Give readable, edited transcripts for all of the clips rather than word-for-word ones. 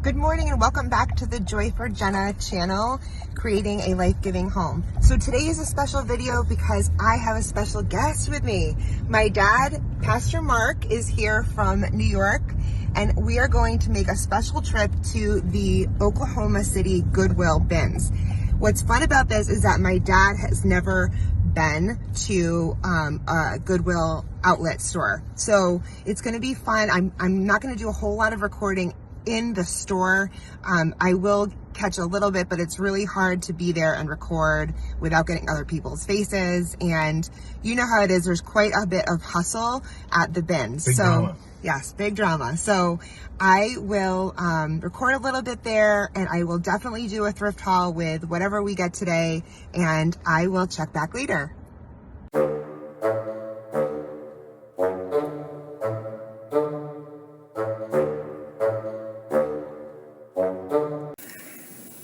Good morning and welcome back to the Joy for Jenna channel, creating a life-giving home. So today is a special video because I have a special guest with me. My dad, Pastor Mark, is here from New York, and we are going to make a special trip to the Oklahoma City Goodwill Bins. What's fun about this is that my dad has never been to a Goodwill Outlet Store. So it's going to be fun. I'm not going to do a whole lot of recording in the store. I will catch a little bit, but it's really hard to be there and record without getting other people's faces. And you know how it is. There's quite a bit of hustle at the bins. Big drama. Yes, big drama. So I will record a little bit there, and I will definitely do a thrift haul with whatever we get today, and I will check back later.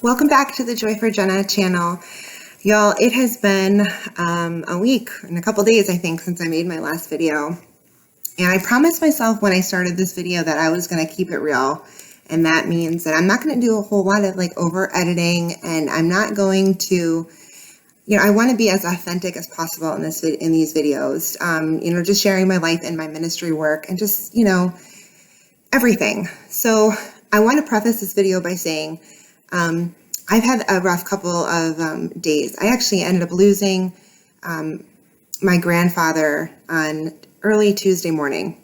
Welcome back to the Joy for Jenna channel. Y'all, it has been a week and a couple days, I think, since I made my last video. And I promised myself when I started this video that I was going to keep it real. And that means that I'm not going to do a whole lot of over editing, and I'm not going to, I want to be as authentic as possible in these videos. Just sharing my life and my ministry work and just, everything. So I want to preface this video by saying, I've had a rough couple of days. I actually ended up losing my grandfather on early Tuesday morning.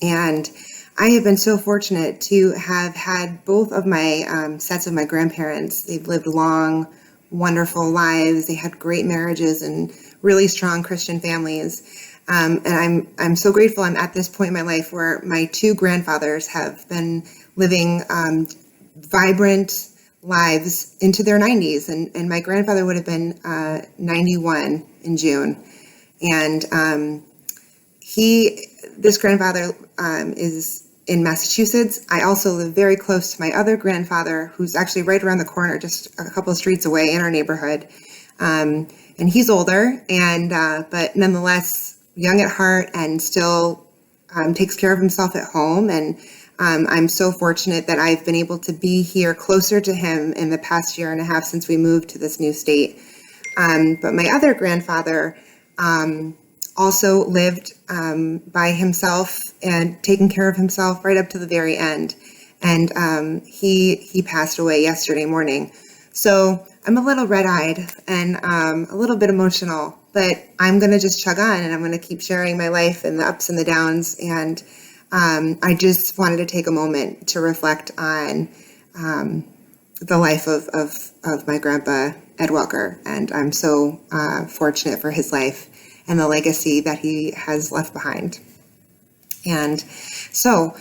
And I have been so fortunate to have had both of my sets of my grandparents. They've lived long, wonderful lives. They had great marriages and really strong Christian families. And I'm so grateful I'm at this point in my life where my two grandfathers have been living vibrant lives into their 90s, and my grandfather would have been 91 in June, and this grandfather is in Massachusetts. I also live very close to my other grandfather, who's actually right around the corner, just a couple of streets away in our neighborhood, and he's older, and but nonetheless young at heart and still takes care of himself at home. And I'm so fortunate that I've been able to be here closer to him in the past year and a half since we moved to this new state. But my other grandfather also lived by himself and taking care of himself right up to the very end. And he passed away yesterday morning. So I'm a little red-eyed and a little bit emotional, but I'm going to just chug on, and I'm going to keep sharing my life and the ups and the downs. And I just wanted to take a moment to reflect on the life of my grandpa, Ed Welker, and I'm so fortunate for his life and the legacy that he has left behind. And so,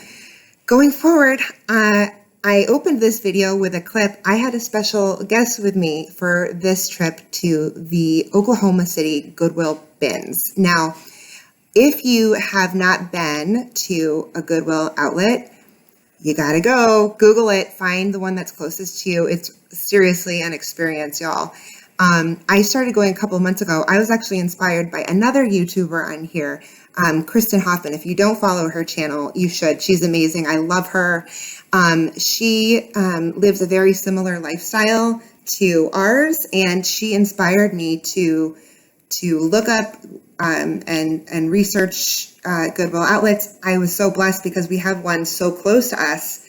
going forward, I opened this video with a clip. I had a special guest with me for this trip to the Oklahoma City Goodwill Bins. Now, if you have not been to a Goodwill outlet, you gotta go, Google it, find the one that's closest to you. It's seriously an experience, y'all. I started going a couple of months ago. I was actually inspired by another YouTuber on here, Kristen Hoffman. If you don't follow her channel, you should. She's amazing. I love her. She lives a very similar lifestyle to ours, and she inspired me to look up and research Goodwill outlets. I was so blessed because we have one so close to us.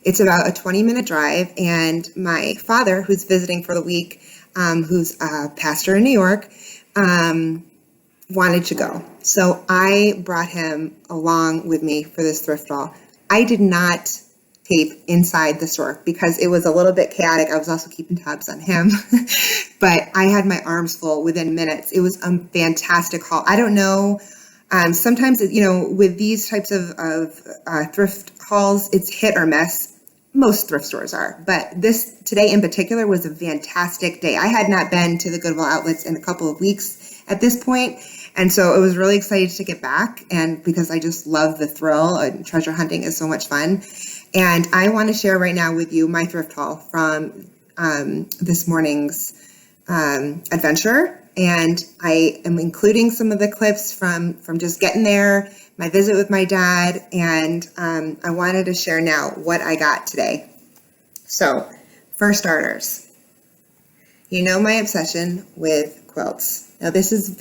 It's about a 20-minute drive, and my father, who's visiting for the week, who's a pastor in New York, wanted to go. So I brought him along with me for this thrift haul. I did not tape inside the store because it was a little bit chaotic. I was also keeping tabs on him, but I had my arms full within minutes. It was a fantastic haul. I don't know. Sometimes, with these types of thrift hauls, it's hit or miss. Most thrift stores are, but today in particular was a fantastic day. I had not been to the Goodwill outlets in a couple of weeks at this point, and so it was really excited to get back, and because I just love the thrill, and treasure hunting is so much fun. And I want to share right now with you my thrift haul from this morning's adventure. and I am including some of the clips from just getting there, my visit with my dad, and I wanted to share now what I got today. So, for starters, you know my obsession with quilts. Now this was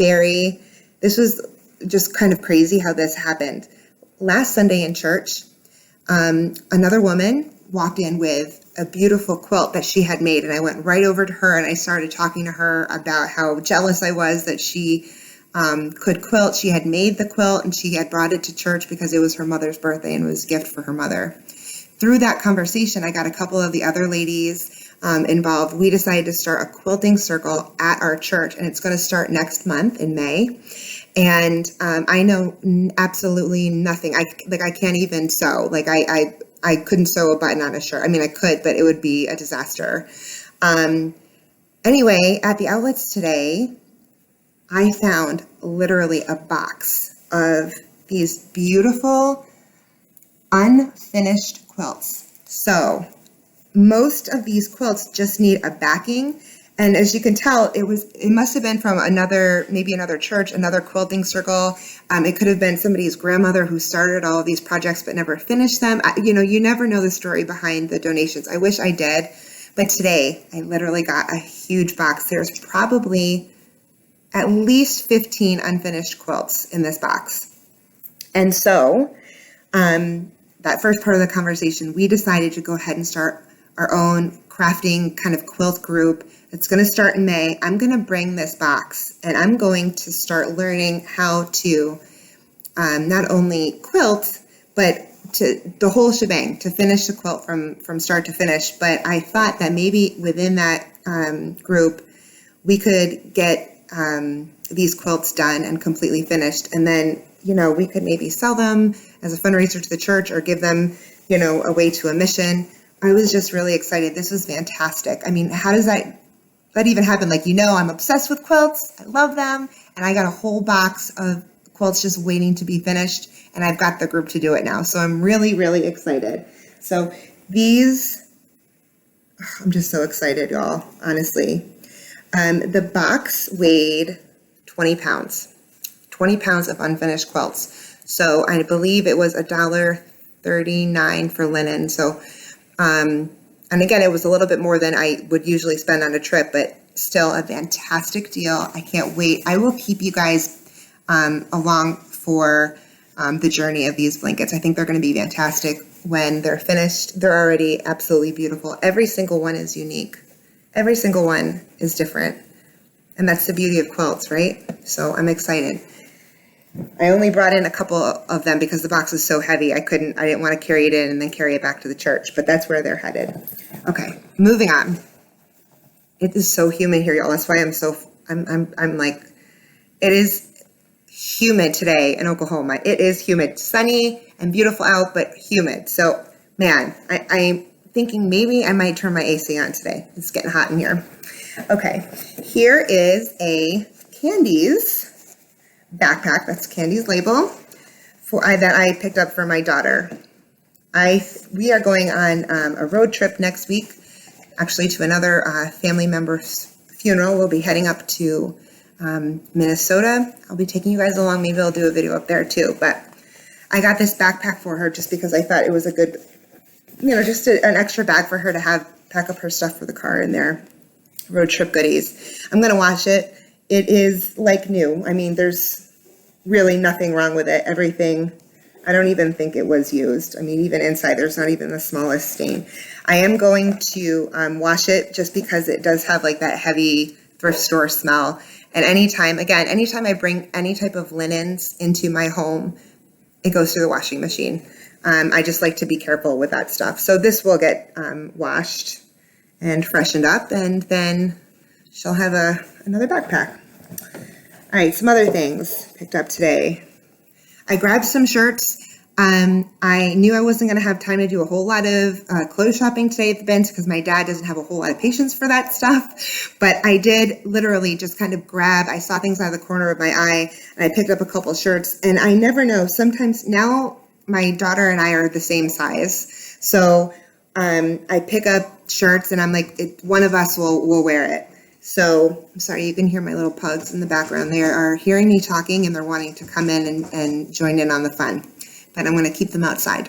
just kind of crazy how this happened. Last Sunday in church, another woman walked in with a beautiful quilt that she had made, and I went right over to her and I started talking to her about how jealous I was that she could quilt. She had made the quilt and she had brought it to church because it was her mother's birthday and it was a gift for her mother. Through that conversation, I got a couple of the other ladies involved. We decided to start a quilting circle at our church, and it's going to start next month in May. And I know absolutely nothing. I can't even sew. I couldn't sew a button on a shirt. I mean, I could, but it would be a disaster. Anyway, at the outlets today, I found literally a box of these beautiful unfinished quilts. So most of these quilts just need a backing. And as you can tell, it must have been from maybe another church, another quilting circle. It could have been somebody's grandmother who started all of these projects but never finished them. You never know the story behind the donations. I wish I did. But today, I literally got a huge box. There's probably at least 15 unfinished quilts in this box. And so, that first part of the conversation, we decided to go ahead and start our own crafting kind of quilt group. It's going to start in May. I'm going to bring this box and I'm going to start learning how to not only quilt, but to the whole shebang, to finish the quilt from start to finish. But I thought that maybe within that group, we could get these quilts done and completely finished. And then, we could maybe sell them as a fundraiser to the church or give them, away to a mission. I was just really excited. This was fantastic. I mean, how does that even happen? I'm obsessed with quilts. I love them. And I got a whole box of quilts just waiting to be finished. And I've got the group to do it now. So I'm really, really excited. So I'm just so excited, y'all, honestly. The box weighed 20 pounds. 20 pounds of unfinished quilts. So I believe it was $1.39 for linen. So, and again, it was a little bit more than I would usually spend on a trip, but still a fantastic deal. I can't wait. I will keep you guys along for the journey of these blankets. I think they're going to be fantastic when they're finished. They're already absolutely beautiful. Every single one is unique. Every single one is different. And that's the beauty of quilts, right? So I'm excited. I only brought in a couple of them because the box was so heavy. I didn't want to carry it in and then carry it back to the church, but that's where they're headed. Okay, moving on. It is so humid here, y'all. That's why I'm like, it is humid today in Oklahoma. It is humid, sunny and beautiful out, but humid. So, man, I'm thinking maybe I might turn my AC on today. It's getting hot in here. Okay, here is a Candies backpack. That's Candy's label that I picked up for my daughter. We are going on a road trip next week, actually to another family member's funeral. We'll be heading up to Minnesota. I'll be taking you guys along. Maybe I'll do a video up there too. But I got this backpack for her just because I thought it was a good, just an extra bag for her to pack up her stuff for the car in there. Road trip goodies. I'm going to wash it. It is like new. I mean, there's really nothing wrong with it. Everything, I don't even think it was used. I mean, even inside, there's not even the smallest stain. I am going to wash it just because it does have like that heavy thrift store smell. And anytime I bring any type of linens into my home, it goes through the washing machine. I just like to be careful with that stuff. So this will get washed and freshened up, and then she'll have another backpack. All right, some other things picked up today. I grabbed some shirts. I knew I wasn't going to have time to do a whole lot of clothes shopping today at the bins because my dad doesn't have a whole lot of patience for that stuff. But I did literally just kind of I saw things out of the corner of my eye, and I picked up a couple shirts. And I never know. Sometimes now my daughter and I are the same size. So I pick up shirts and I'm like, one of us will wear it. So I'm sorry, you can hear my little pugs in the background. They are hearing me talking and they're wanting to come in and join in on the fun, but I'm going to keep them outside.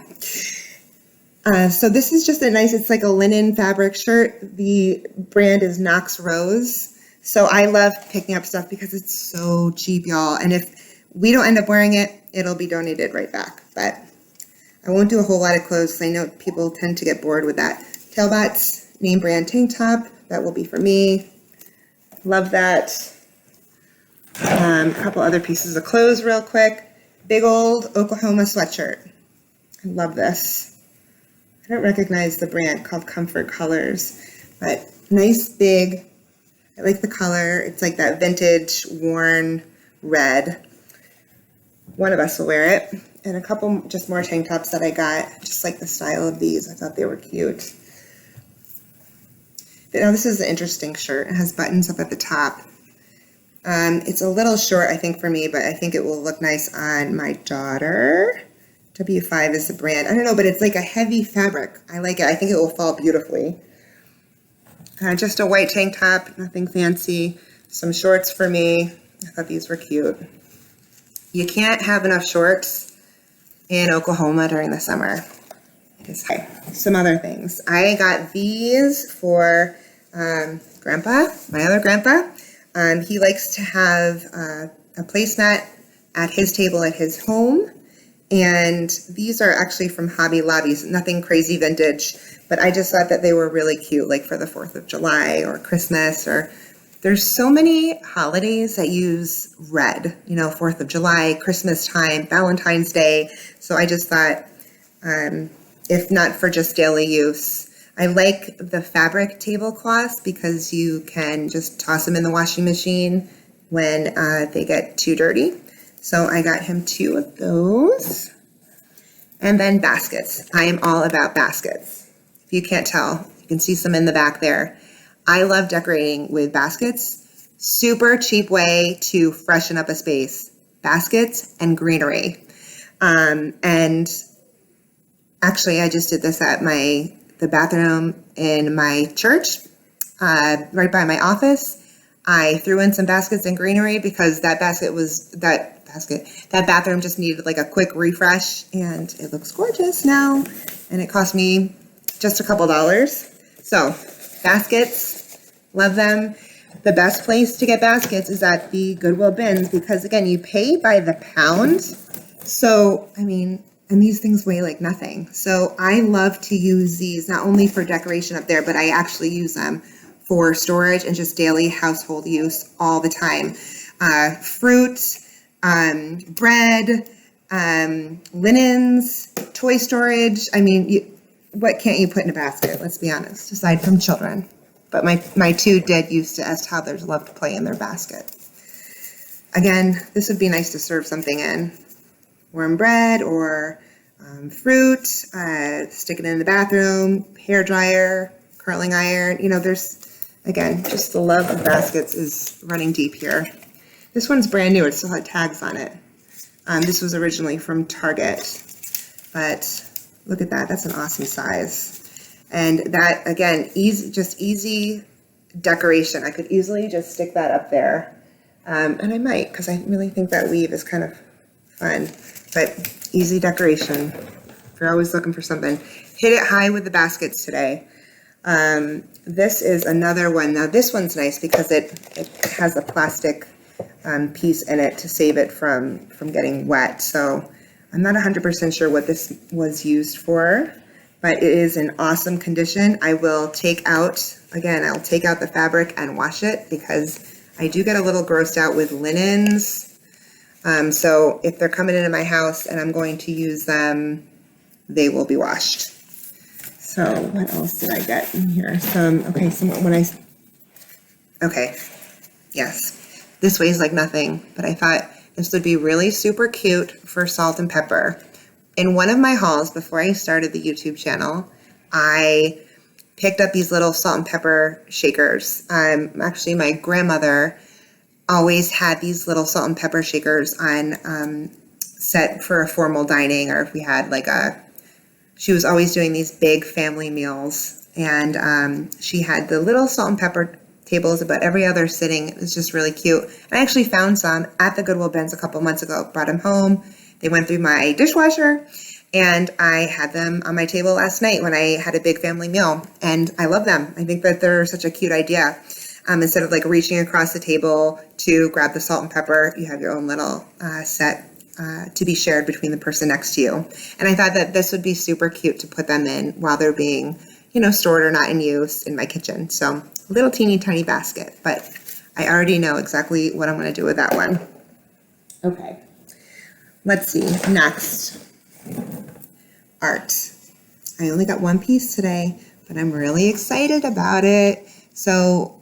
So this is just a nice, it's like a linen fabric shirt. The brand is Knox Rose. So I love picking up stuff because it's so cheap, y'all. And if we don't end up wearing it, it'll be donated right back. But I won't do a whole lot of clothes because I know people tend to get bored with that. Tailbots, name brand tank top. That will be for me. Love that. A couple other pieces of clothes real quick. Big old Oklahoma sweatshirt. I love this. I don't recognize the brand, called Comfort Colors, but nice big, I like the color. It's like that vintage worn red. One of us will wear it. And a couple just more tank tops that I got, just like the style of these. I thought they were cute. But now this is an interesting shirt. It has buttons up at the top. It's a little short, I think, for me, but I think it will look nice on my daughter. W5 is the brand. I don't know, but it's like a heavy fabric. I like it. I think it will fall beautifully. Just a white tank top, nothing fancy. Some shorts for me. I thought these were cute. You can't have enough shorts in Oklahoma during the summer. Okay, some other things. I got these for Grandpa, my other grandpa. He likes to have a placemat at his table at his home. And these are actually from Hobby Lobby, nothing crazy vintage, but I just thought that they were really cute, like for the 4th of July or Christmas, or there's so many holidays that use red, you know, 4th of July, Christmas time, Valentine's Day. So I just thought, if not for just daily use, I like the fabric tablecloths because you can just toss them in the washing machine when they get too dirty. So I got him 2 of those. And then baskets. I am all about baskets. If you can't tell, you can see some in the back there. I love decorating with baskets. Super cheap way to freshen up a space. Baskets and greenery. And actually, I just did this at the bathroom in my church, right by my office. I threw in some baskets and greenery because that bathroom just needed like a quick refresh, and it looks gorgeous now. And it cost me just a couple dollars. So baskets, love them. The best place to get baskets is at the Goodwill Bins because again, you pay by the pound. So, I mean, and these things weigh like nothing. So I love to use these not only for decoration up there, but I actually use them for storage and just daily household use all the time. Fruit, bread, linens, toy storage. I mean, what can't you put in a basket? Let's be honest, aside from children. But my 2 dead used to as toddlers love to play in their basket. Again, this would be nice to serve something in. Warm bread or fruit, stick it in the bathroom, hair dryer, curling iron. You know, there's, again, just the love of baskets is running deep here. This one's brand new. It still had tags on it. This was originally from Target, but look at that. That's an awesome size. And that, again, easy decoration. I could easily just stick that up there. And I might, because I really think that weave is kind of fun. But easy decoration. If you're always looking for something. Hit it high with the baskets today. This is another one. Now this one's nice because it has a plastic piece in it to save it from getting wet. So I'm not 100% sure what this was used for, but it is in awesome condition. I will take out the fabric and wash it because I do get a little grossed out with linens. So if they're coming into my house and I'm going to use them, they will be washed. So what else did I get in here? Yes. This weighs like nothing, but I thought this would be really super cute for salt and pepper. In one of my hauls before I started the YouTube channel, I picked up these little salt and pepper shakers. Actually, my grandmother always had these little salt and pepper shakers on set for a formal dining, or if we had she was always doing these big family meals, and she had the little salt and pepper tables, but every other sitting is just really cute. I actually found some at the Goodwill Bins a couple months ago, brought them home. They went through my dishwasher, and I had them on my table last night when I had a big family meal, and I love them. I think that they're such a cute idea. Instead of like reaching across the table to grab the salt and pepper, you have your own little set to be shared between the person next to you. And I thought that this would be super cute to put them in while they're being, stored or not in use in my kitchen. So a little teeny tiny basket, but I already know exactly what I'm going to do with that one. Okay, let's see. Next, art. I only got one piece today, but I'm really excited about it. So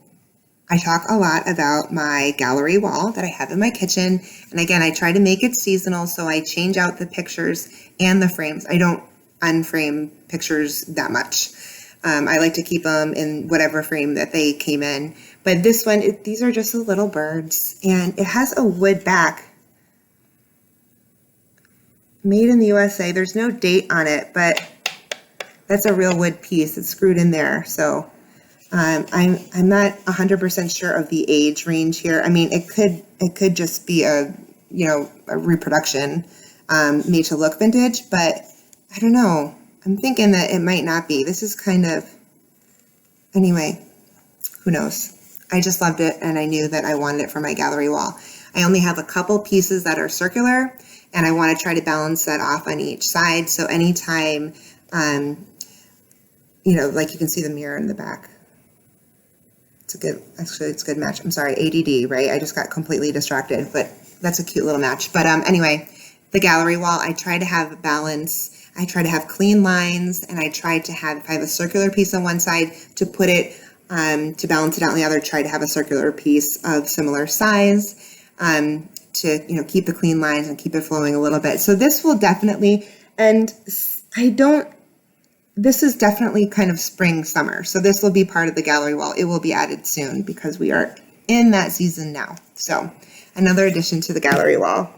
I talk a lot about my gallery wall that I have in my kitchen. And again, I try to make it seasonal, so I change out the pictures and the frames. I don't unframe pictures that much. I like to keep them in whatever frame that they came in. But this one, these are just the little birds, and it has a wood back. Made in the USA. There's no date on it, but that's a real wood piece. It's screwed in there. So I'm not 100% sure of the age range here. I mean, it could just be a reproduction made to look vintage, but I don't know. I'm thinking that it might not be. This is kind of, anyway, who knows? I just loved it, and I knew that I wanted it for my gallery wall. I only have a couple pieces that are circular, and I want to try to balance that off on each side. So anytime, like you can see the mirror in the back. It's a good match. I'm sorry, ADD, right? I just got completely distracted, but that's a cute little match. But anyway, the gallery wall, I try to have balance. I try to have clean lines, and I try to have, if I have a circular piece on one side, to put it, to balance it out on the other, try to have a circular piece of similar size, to, keep the clean lines and keep it flowing a little bit. So this will definitely, and this is definitely kind of spring, summer. So this will be part of the gallery wall. It will be added soon because we are in that season now. So another addition to the gallery wall.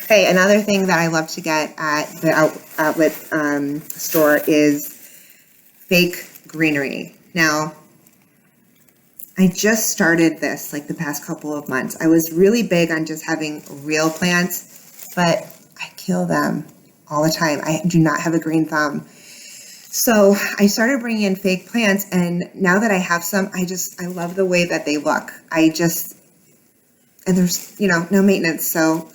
Okay, another thing that I love to get at the outlet store is fake greenery. Now, I just started this like the past couple of months. I was really big on just having real plants, but I kill them all the time. I do not have a green thumb. So I started bringing in fake plants, and now that I have some, I love the way that they look. And there's, no maintenance. So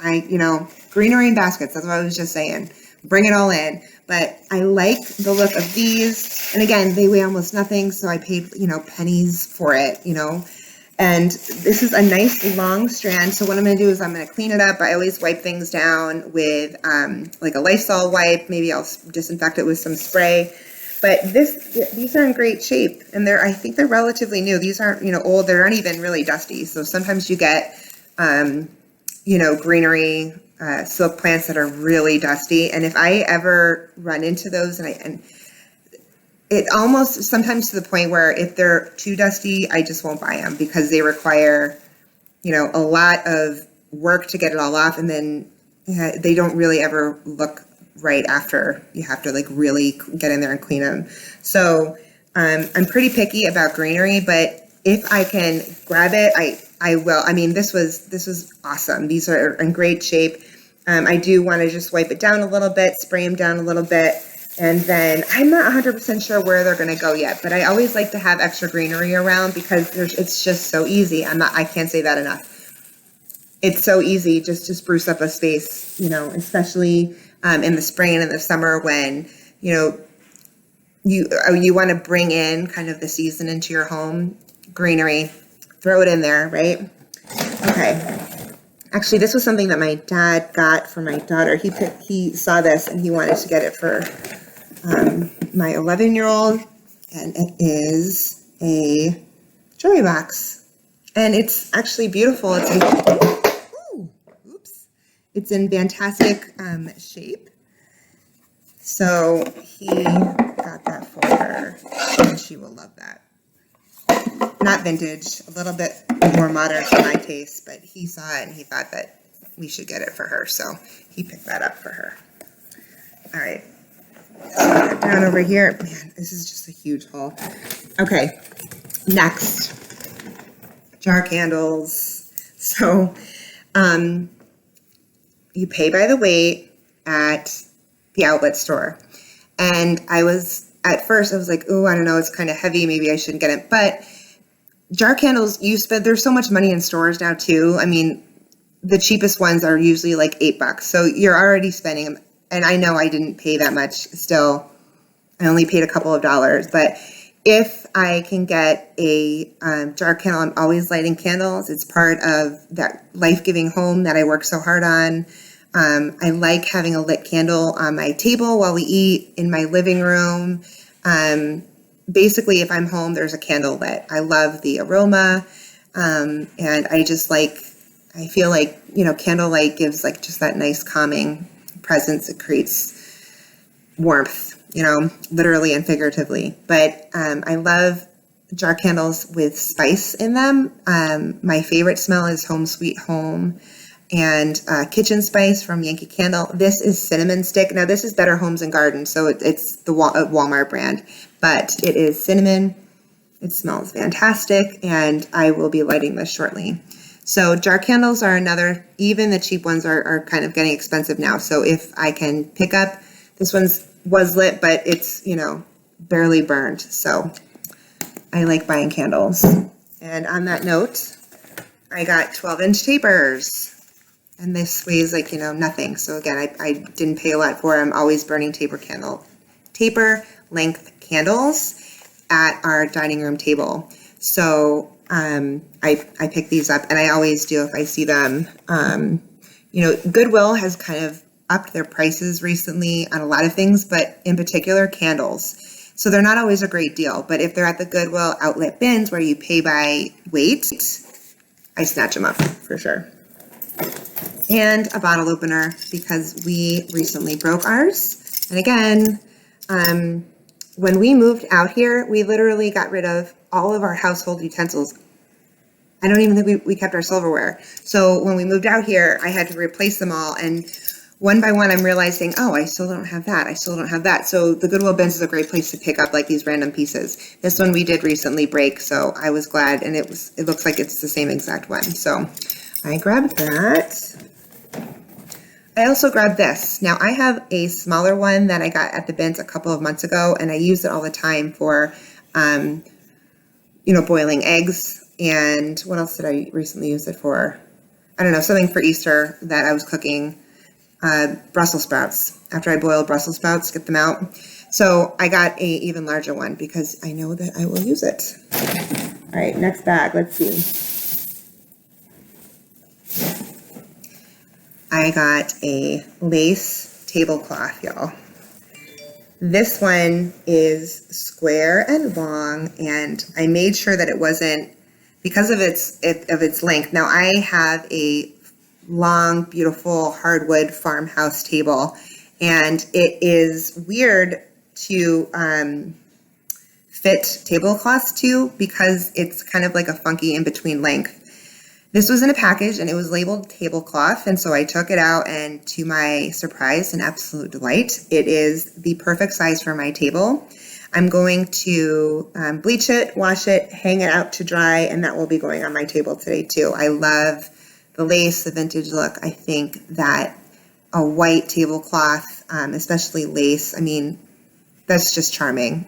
greenery and baskets, that's what I was just saying. Bring it all in. But I like the look of these. And again, they weigh almost nothing. So I paid, pennies for it, And this is a nice long strand. So what I'm going to do is I'm going to clean it up. I always wipe things down with like a Lysol wipe. Maybe I'll disinfect it with some spray. But these are in great shape. And I think they're relatively new. These aren't, old. They're not even really dusty. So sometimes you get, greenery, silk plants that are really dusty. And if I ever run into those, and it almost sometimes to the point where if they're too dusty, I just won't buy them because they require, a lot of work to get it all off. And then they don't really ever look right after you have to like really get in there and clean them. So I'm pretty picky about greenery, but if I can grab it, I will. I mean, this was awesome. These are in great shape. I do want to just wipe it down a little bit, spray them down a little bit. And then I'm not 100% sure where they're going to go yet, but I always like to have extra greenery around because it's just so easy. I can't say that enough. It's so easy just to spruce up a space, especially in the spring and in the summer when, you want to bring in kind of the season into your home. Greenery, throw it in there, right? Okay. Actually, this was something that my dad got for my daughter. He saw this and he wanted to get it for my 11-year-old, and it is a jewelry box, and it's actually beautiful. It's in fantastic shape. So he got that for her, and she will love that. Not vintage, a little bit more modern for my taste, but he saw it and he thought that we should get it for her, so he picked that up for her. All right, down over here. Man, this is just a huge haul. Okay, next, jar candles. So you pay by the weight at the outlet store. And at first I was like, oh, I don't know, it's kind of heavy. Maybe I shouldn't get it. But jar candles, there's so much money in stores now too. I mean, the cheapest ones are usually like $8. So you're already spending, and I know I didn't pay that much still. I only paid a couple of dollars, but if I can get a jar candle, I'm always lighting candles. It's part of that life-giving home that I work so hard on. I like having a lit candle on my table while we eat, in my living room. Basically, if I'm home, there's a candle lit. I love the aroma, and I feel like, candlelight gives like just that nice calming presence. It creates warmth, literally and figuratively. But I love jar candles with spice in them. My favorite smell is Home Sweet Home and Kitchen Spice from Yankee Candle. This is cinnamon stick. Now this is Better Homes and Gardens, so it's the Walmart brand, but it is cinnamon. It smells fantastic, and I will be lighting this shortly. So jar candles are another, even the cheap ones are kind of getting expensive now. So if I can pick up, this was lit, but it's, barely burned. So I like buying candles. And on that note, I got 12-inch tapers. And this weighs like, nothing. So again, I didn't pay a lot for it. I'm always burning taper length candles at our dining room table. So I pick these up, and I always do if I see them. Goodwill has kind of upped their prices recently on a lot of things, but in particular candles. So they're not always a great deal, but if they're at the Goodwill outlet bins where you pay by weight, I snatch them up for sure. And a bottle opener, because we recently broke ours. And again, when we moved out here, we literally got rid of all of our household utensils. I don't even think we kept our silverware. So when we moved out here, I had to replace them all. And one by one, I'm realizing, oh, I still don't have that. I still don't have that. So the Goodwill bins is a great place to pick up like these random pieces. This one we did recently break, so I was glad. And it looks like it's the same exact one. So I grabbed that. I also grabbed this. Now I have a smaller one that I got at the bins a couple of months ago, and I use it all the time for, boiling eggs. And what else did I recently use it for? I don't know, something for Easter that I was cooking. Brussels sprouts. After I boiled Brussels sprouts, get them out. So I got a even larger one because I know that I will use it. All right, next bag. Let's see. I got a lace tablecloth, y'all. This one is square and long, and I made sure that it wasn't, because of its length. Now I have a long, beautiful hardwood farmhouse table, and it is weird to fit tablecloths to because it's kind of like a funky in-between length. This was in a package and it was labeled tablecloth, and so I took it out, and to my surprise and absolute delight, it is the perfect size for my table. I'm going to bleach it, wash it, hang it out to dry, and that will be going on my table today too. I love the lace, the vintage look. I think that a white tablecloth, especially lace, I mean, that's just charming,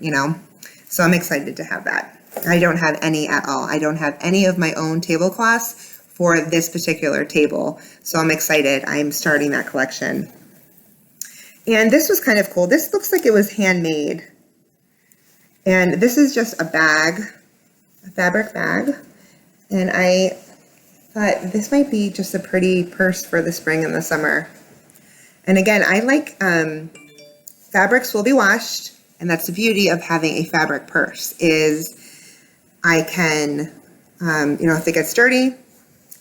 So I'm excited to have that. I don't have any at all. I don't have any of my own tablecloths for this particular table. So I'm excited. I'm starting that collection. And this was kind of cool. This looks like it was handmade. And this is just a bag, a fabric bag. And I thought this might be just a pretty purse for the spring and the summer. And again, I like fabrics will be washed. And that's the beauty of having a fabric purse is I can, if it gets dirty,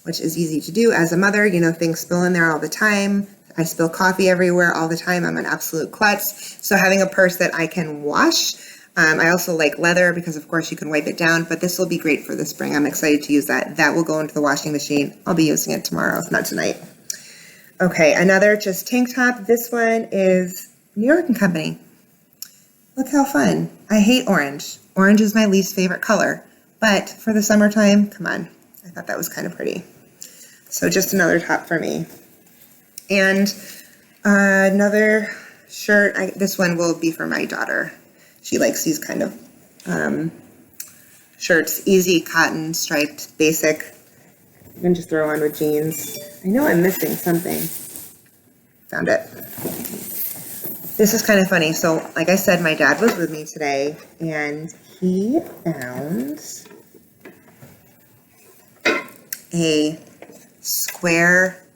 which is easy to do as a mother, things spill in there all the time. I spill coffee everywhere all the time. I'm an absolute klutz. So having a purse that I can wash. I also like leather because of course you can wipe it down, but this will be great for the spring. I'm excited to use that. That will go into the washing machine. I'll be using it tomorrow, if not tonight. Okay, another just tank top. This one is New York & Company. Look how fun. I hate orange. Orange is my least favorite color, but for the summertime, come on. I thought that was kind of pretty. So just another top for me. And another shirt, this one will be for my daughter. She likes these kind of shirts, easy cotton, striped, basic. You can just throw on with jeans. I know I'm missing something. Found it. This is kind of funny. So like I said, my dad was with me today and he found a square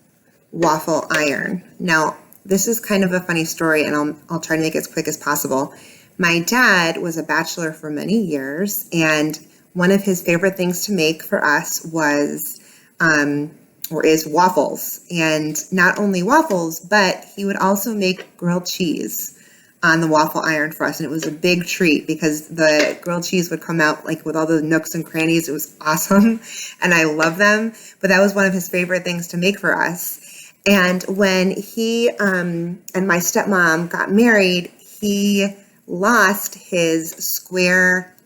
waffle iron. Now, this is kind of a funny story, and I'll try to make it as quick as possible. My dad was a bachelor for many years, and one of his favorite things to make for us was, or is waffles. And not only waffles, but he would also make grilled cheese on the waffle iron for us. And it was a big treat because the grilled cheese would come out like with all the nooks and crannies. It was awesome. And I love them. But that was one of his favorite things to make for us. And when he and my stepmom got married, he lost his square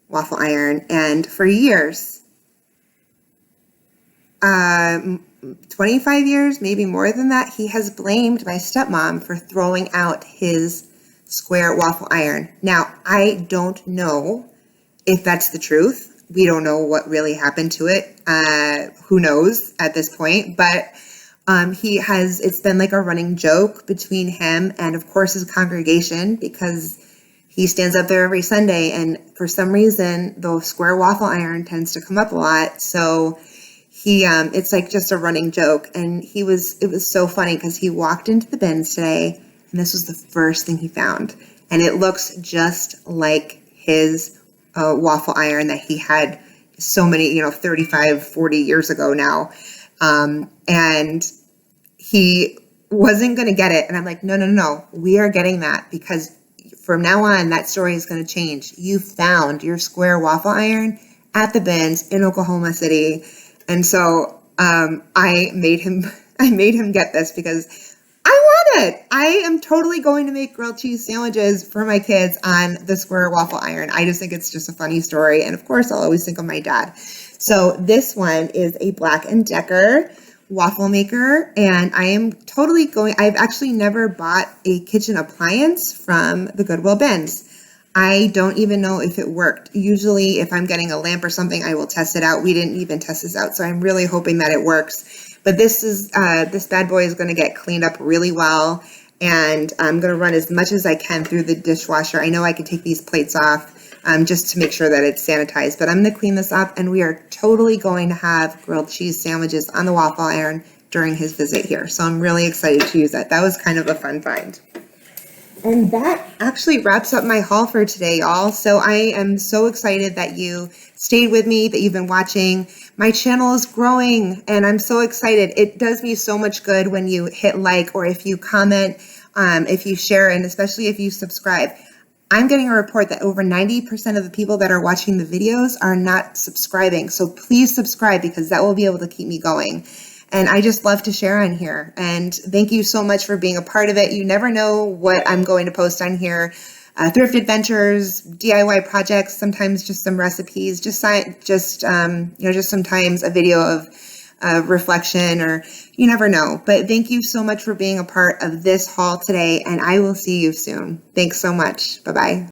waffle iron. And for years, 25 years, maybe more than that, he has blamed my stepmom for throwing out his square waffle iron. Now, I don't know if that's the truth. We don't know what really happened to it. Who knows at this point, but it's been like a running joke between him and of course his congregation, because he stands up there every Sunday and for some reason the square waffle iron tends to come up a lot. So it's like just a running joke. And it was so funny because he walked into the bins today and this was the first thing he found. And it looks just like his waffle iron that he had so many, 35, 40 years ago now. And he wasn't going to get it. And I'm like, no, we are getting that because from now on, that story is going to change. You found your square waffle iron at the bins in Oklahoma City. And so I made him get this because I want it. I am totally going to make grilled cheese sandwiches for my kids on the square waffle iron. I just think it's just a funny story. And of course, I'll always think of my dad. So this one is a Black & Decker waffle maker. And I am totally I've actually never bought a kitchen appliance from the Goodwill Bins. I don't even know if it worked. Usually if I'm getting a lamp or something, I will test it out. We didn't even test this out. So I'm really hoping that it works. But this bad boy is going to get cleaned up really well. And I'm going to run as much as I can through the dishwasher. I know I can take these plates off just to make sure that it's sanitized. But I'm going to clean this up. And we are totally going to have grilled cheese sandwiches on the waffle iron during his visit here. So I'm really excited to use that. That was kind of a fun find. And that actually wraps up my haul for today, y'all. So I am so excited that you stayed with me, that you've been watching. My channel is growing and I'm so excited. It does me so much good when you hit like or if you comment, if you share, and especially if you subscribe. I'm getting a report that over 90% of the people that are watching the videos are not subscribing. So please subscribe because that will be able to keep me going. And I just love to share on here. And thank you so much for being a part of it. You never know what I'm going to post on here. Thrift adventures, DIY projects, sometimes just some recipes, just sometimes a video of reflection, or you never know. But thank you so much for being a part of this haul today. And I will see you soon. Thanks so much. Bye-bye.